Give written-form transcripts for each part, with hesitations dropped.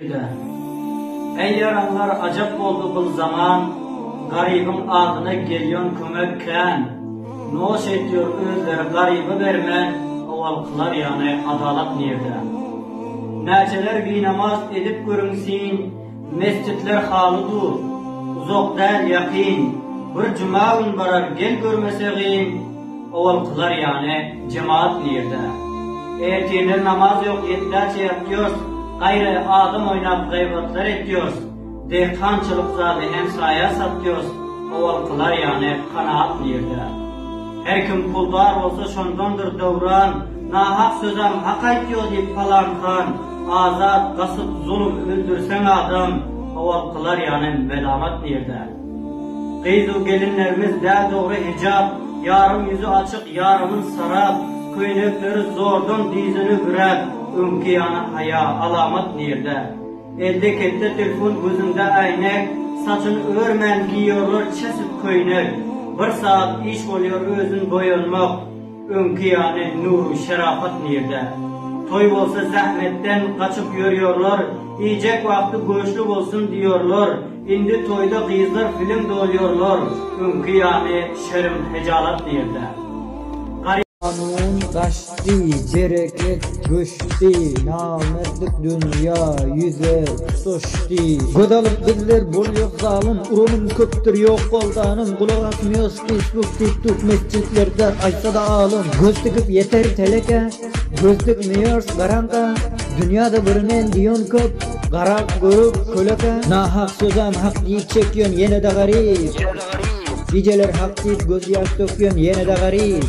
Ey yaranlar acap oldu bu zaman, garibin adına geliyon kömekken, noş ediyor özleri garibi vermen, ovalıklar yani adalet nerede? Neceler binamaz edip görünsin, mescitler halıdu, uzak değil yakin, bir cuma gün barar gel görmeseğin, ovalıklar yani cemaat nerede? Eğitimler namaz yok etlaç yapıyoruz, gayrı adam oynap gaybatlar ediyoruz. Dehkançılık zadı hem sahaya satıyoruz. Ovalıklar yani kanaat nerede? Her kim puldar olsa şondandır devran. Nahak sözem hak aytıyor deyip falan kan. Azat, kasıt, zulüm öldürsen adam. Ovalıklar yani melamat nerede? Kıyzu gelinlerimiz de doğru hicap. Yarım yüzü açık, yarımın sarap. Köynekleri zordan dizini bırak. Önkü yana haya, alamat nerede? Elde kette telefon, gözünde aynek, saçını örmen giyiyorlar çesip köynek. Bir saat iş oluyor özün boyanmak, önkü yani nuru şerafat nerede? Toy olsa zahmetten kaçıp yürüyorlar, yiyecek vakti göçlü olsun diyorlar. İndi toyda kızlar film doluyorlar, önkü yani şerim hecalat nerede? Kanun taştı, bereket göçtü, nametlik dünya yüze tutuştu. Godalıp bizler bol yok zalim, urunum köptür yok koldanım. Kulak atmıyoruz Facebook, TikTok, mescitlerde açsa da alım. Göz tıkıp yeter teleke, göz tıkmıyoruz karanka. Dünyada birinen diyon köp, garak görüp köleke. Nahak sözem hak deyip çekiyon yine de garip. Geceler hak deyip göz yaş döküyon yine de garip.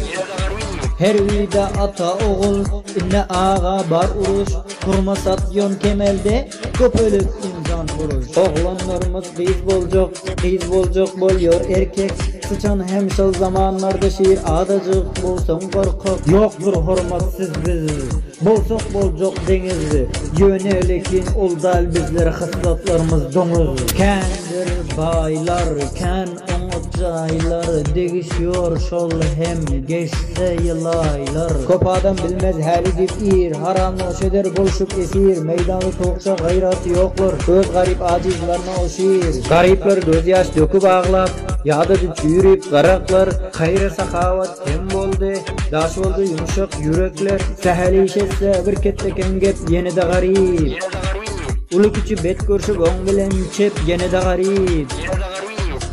Her uyda ata oğul, inne ağa bar uruş, kurma satyon kemelde, köpölük insan kuruş. Oğlanlarımız kız bolcuk boluyor erkek, sıçan hemşal zamanlarda şiir adacık bolsan korkak. Yoktur hormatsız biz, bolsak bolcuk denizli, yönelekin oldal bizlere haslatlarımız donuz. Kendir baylar, ken caylar degişiyor şol hem geçse yılaylar. Kopadan bilmez hali dip ir, haramla oşeder bolşup esir. Meydanı tokça gayratı yoklar, öz garip acizlarına oşir. Garipler gözyaş döküp ağlap, yağda çürüyüp garaklar. Hayra sahavat hem boldu, daş oldu yumuşak yürekler. Sehali işetse bir ketteken gep yine de garip. Ulu küçü bet görüşüp on bilen çep yine de garip.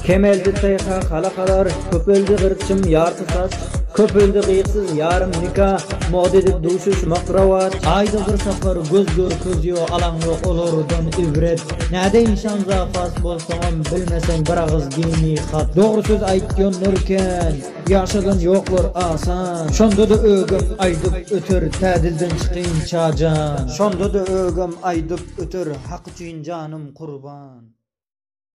Kemeldi tayha halakalar, köpöldü gırçım yartı saç, köpöldü kıyıksız yarım nikah, modedip duşuş makravat. Ayda bir safar göz gör köz yo, alan yok olurdan ibret. Nede inşan zafas bolsam bilmesen bir ağız dini hat. Doğru söz aytyon nurken, yaşadın yoklar asan. Şonda da ögüm aydıp ötür, tədilden çıkayım çacan. Şonda da ögüm aydıp ötür, hak için canım kurban.